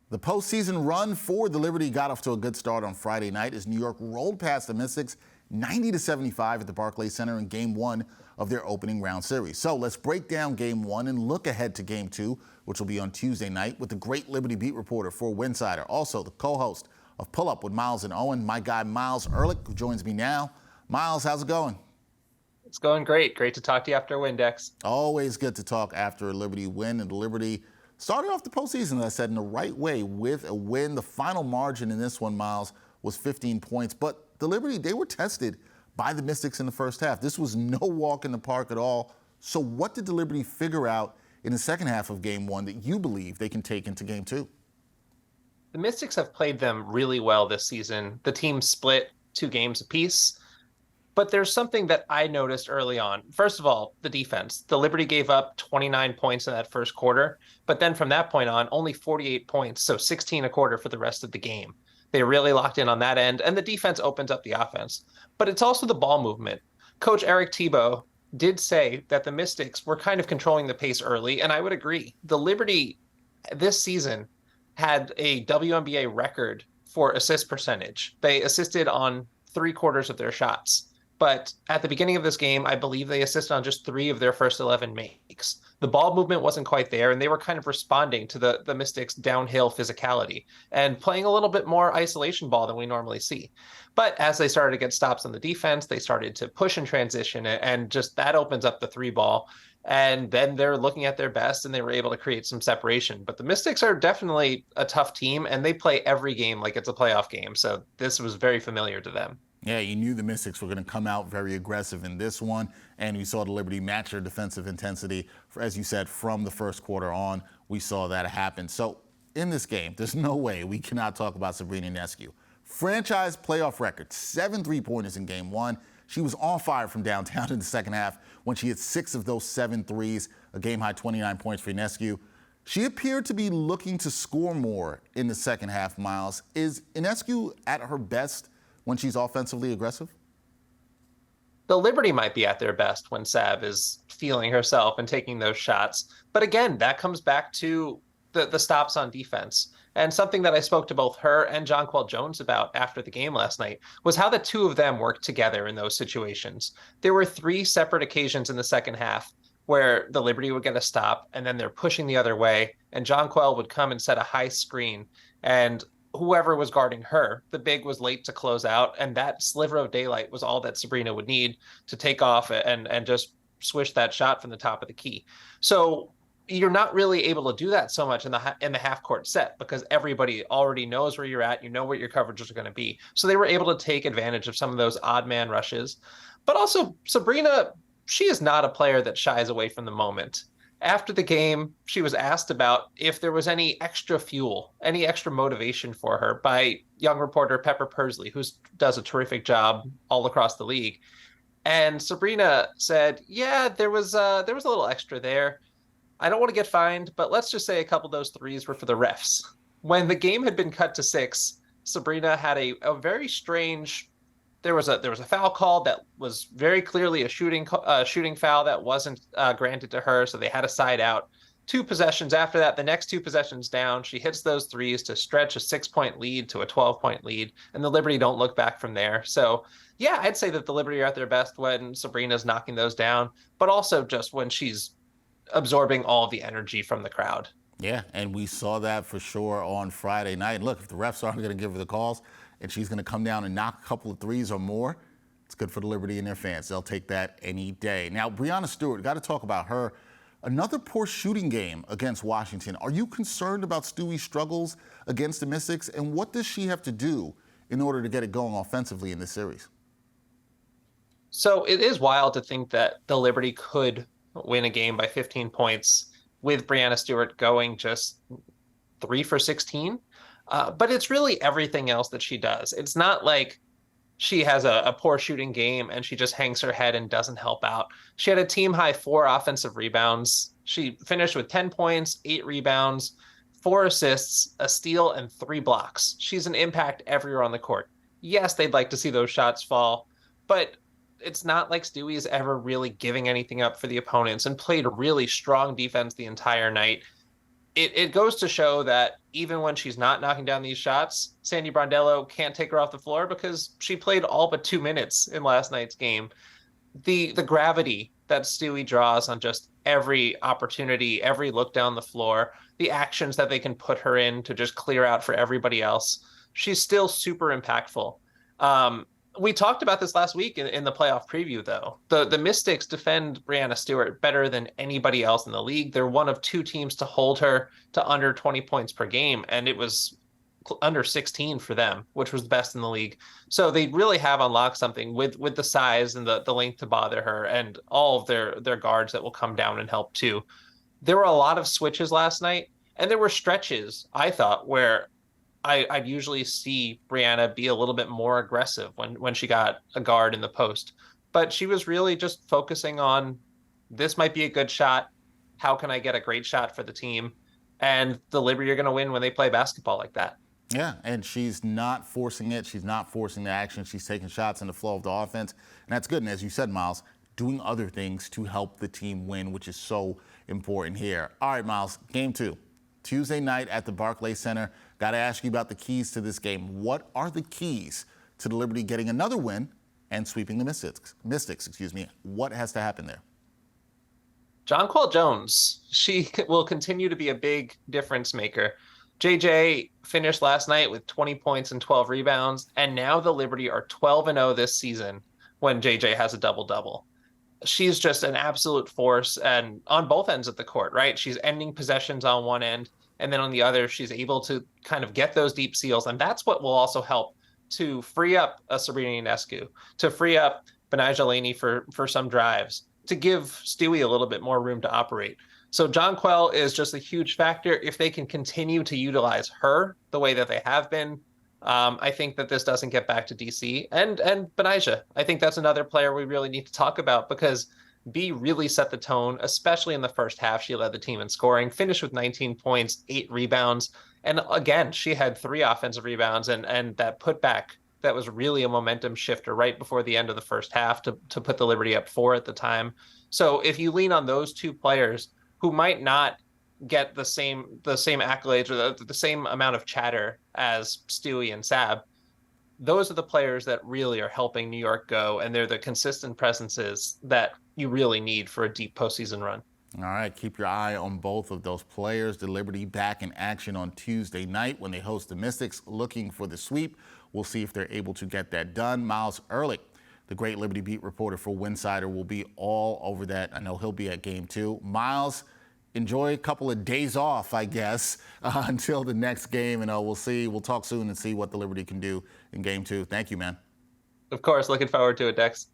The postseason run for the Liberty got off to a good start on Friday night as New York rolled past the Mystics 90-75 at the Barclays Center in Game 1 of their opening round series. So let's break down Game 1 and look ahead to Game 2, which will be on Tuesday night, with the great Liberty beat reporter for Winsider, also the co-host of Pull Up with Miles and Owen, my guy Miles Ehrlich, who joins me now. Miles, how's it going? It's going great. Great to talk to you after Windex. Always good to talk after a Liberty win, and the Liberty started off the postseason, as I said, in the right way with a win. The final margin in this one, Miles, was 15 points. But the Liberty, they were tested by the Mystics in the first half. This was no walk in the park at all. So what did the Liberty figure out in the second half of Game 1 that you believe they can take into Game 2? The Mystics have played them really well this season. The team split 2 games apiece. But there's something that I noticed early on. First of all, the defense. The Liberty gave up 29 points in that first quarter, but then from that point on, only 48 points, so 16 a quarter for the rest of the game. They really locked in on that end, and the defense opens up the offense. But it's also the ball movement. Coach Eric Thibault did say that the Mystics were kind of controlling the pace early, and I would agree. The Liberty this season had a WNBA record for assist percentage. They assisted on 3/4 of their shots. But at the beginning of this game, I believe they assisted on just 3 of their first 11 makes. The ball movement wasn't quite there, and they were kind of responding to the Mystics' downhill physicality and playing a little bit more isolation ball than we normally see. But as they started to get stops on the defense, they started to push and transition, and just that opens up the 3 ball. And then they're looking at their best, and they were able to create some separation. But the Mystics are definitely a tough team, and they play every game like it's a playoff game. So this was very familiar to them. Yeah, you knew the Mystics were going to come out very aggressive in this one, and we saw the Liberty match their defensive intensity, as you said, from the first quarter on. We saw that happen. So in this game, there's no way we cannot talk about Sabrina Ionescu. Franchise playoff record, 7 3-pointers in Game 1. She was on fire from downtown in the second half when she hit 6 of those 7 threes, a game-high 29 points for Ionescu. She appeared to be looking to score more in the second half, Miles. Is Ionescu at her best when she's offensively aggressive? The Liberty might be at their best when Sav is feeling herself and taking those shots. But again, that comes back to the stops on defense. And something that I spoke to both her and Jonquel Jones about after the game last night was how the two of them worked together in those situations. There were 3 separate occasions in the second half where the Liberty would get a stop, and then they're pushing the other way, and Jonquel would come and set a high screen, and whoever was guarding her, the big, was late to close out, and that sliver of daylight was all that Sabrina would need to take off and just swish that shot from the top of the key. So you're not really able to do that so much in the half court set because everybody already knows where you're at. You know what your coverages are going to be. So they were able to take advantage of some of those odd man rushes. But also, Sabrina, she is not a player that shies away from the moment. After the game, she was asked about if there was any extra fuel, any extra motivation for her by young reporter Pepper Pursley, who does a terrific job all across the league. And Sabrina said, yeah, there was a little extra there. I don't want to get fined, but let's just say a couple of those threes were for the refs. When the game had been cut to 6, Sabrina had a very strange. There was a foul call that was very clearly a shooting foul that wasn't granted to her, so they had a side out. 2 possessions after that, the next 2 possessions down, she hits those threes to stretch a 6-point lead to a 12-point lead, and the Liberty don't look back from there. So, yeah, I'd say that the Liberty are at their best when Sabrina's knocking those down, but also just when she's absorbing all the energy from the crowd. Yeah, and we saw that for sure on Friday night. And look, if the refs aren't going to give her the calls and she's going to come down and knock a couple of threes or more, it's good for the Liberty and their fans. They'll take that any day. Now, Breanna Stewart, got to talk about her. Another poor shooting game against Washington. Are you concerned about Stewie's struggles against the Mystics? And what does she have to do in order to get it going offensively in this series? So it is wild to think that the Liberty could win a game by 15 points with Breanna Stewart going just 3 for 16. But it's really everything else that she does. It's not like she has a poor shooting game and she just hangs her head and doesn't help out. She had a team high 4 offensive rebounds. She finished with 10 points, 8 rebounds, 4 assists, a steal, and 3 blocks. She's an impact everywhere on the court. Yes, they'd like to see those shots fall, but it's not like Stewie is ever really giving anything up for the opponents and played really strong defense the entire night. it goes to show that even when she's not knocking down these shots, Sandy Brondello can't take her off the floor because she played all but 2 minutes in last night's game. The gravity that Stewie draws on just every opportunity, every look down the floor, the actions that they can put her in to just clear out for everybody else. She's still super impactful. We talked about this last week in the playoff preview, though. The Mystics defend Breanna Stewart better than anybody else in the league. They're one of two teams to hold her to under 20 points per game, and it was under 16 for them, which was the best in the league. So they really have unlocked something with the size and the length to bother her, and all of their guards that will come down and help too. There were a lot of switches last night, and there were stretches, I thought, where I'd usually see Breanna be a little bit more aggressive when she got a guard in the post. But she was really just focusing on, this might be a good shot. How can I get a great shot for the team? And the Liberty are going to win when they play basketball like that. Yeah, and she's not forcing it. She's not forcing the action. She's taking shots in the flow of the offense. And that's good. And as you said, Miles, doing other things to help the team win, which is so important here. All right, Miles, game 2. Tuesday night at the Barclays Center. Got to ask you about the keys to this game. What are the keys to the Liberty getting another win and sweeping the Mystics? What has to happen there? Jonquel Jones, she will continue to be a big difference maker. JJ finished last night with 20 points and 12 rebounds, and now the Liberty are 12-0 this season when JJ has a double-double. She's just an absolute force, and on both ends of the court, right? She's ending possessions on one end, and then on the other, she's able to kind of get those deep steals, and that's what will also help to free up a Sabrina Ionescu, to free up Benijah Laney for some drives, to give Stewie a little bit more room to operate. So Jonquel is just a huge factor. If they can continue to utilize her the way that they have been, I think that this doesn't get back to DC. And Benijah, I think that's another player we really need to talk about, because B really set the tone, especially in the first half. She led the team in scoring, finished with 19 points, 8 rebounds. And again, she had 3 offensive rebounds and that putback that was really a momentum shifter right before the end of the first half to put the Liberty up 4 at the time. So if you lean on those two players who might not get the same accolades or the same amount of chatter as Stewie and Sab, those are the players that really are helping New York go, and they're the consistent presences that you really need for a deep postseason run. All right, keep your eye on both of those players. The Liberty back in action on Tuesday night when they host the Mystics, looking for the sweep. We'll see if they're able to get that done. Miles Ehrlich, the great Liberty beat reporter for Winsider, will be all over that. I know he'll be at game 2. Miles, enjoy a couple of days off, I guess, until the next game. And we'll see. We'll talk soon and see what the Liberty can do in game 2. Thank you, man. Of course, looking forward to it, Dex.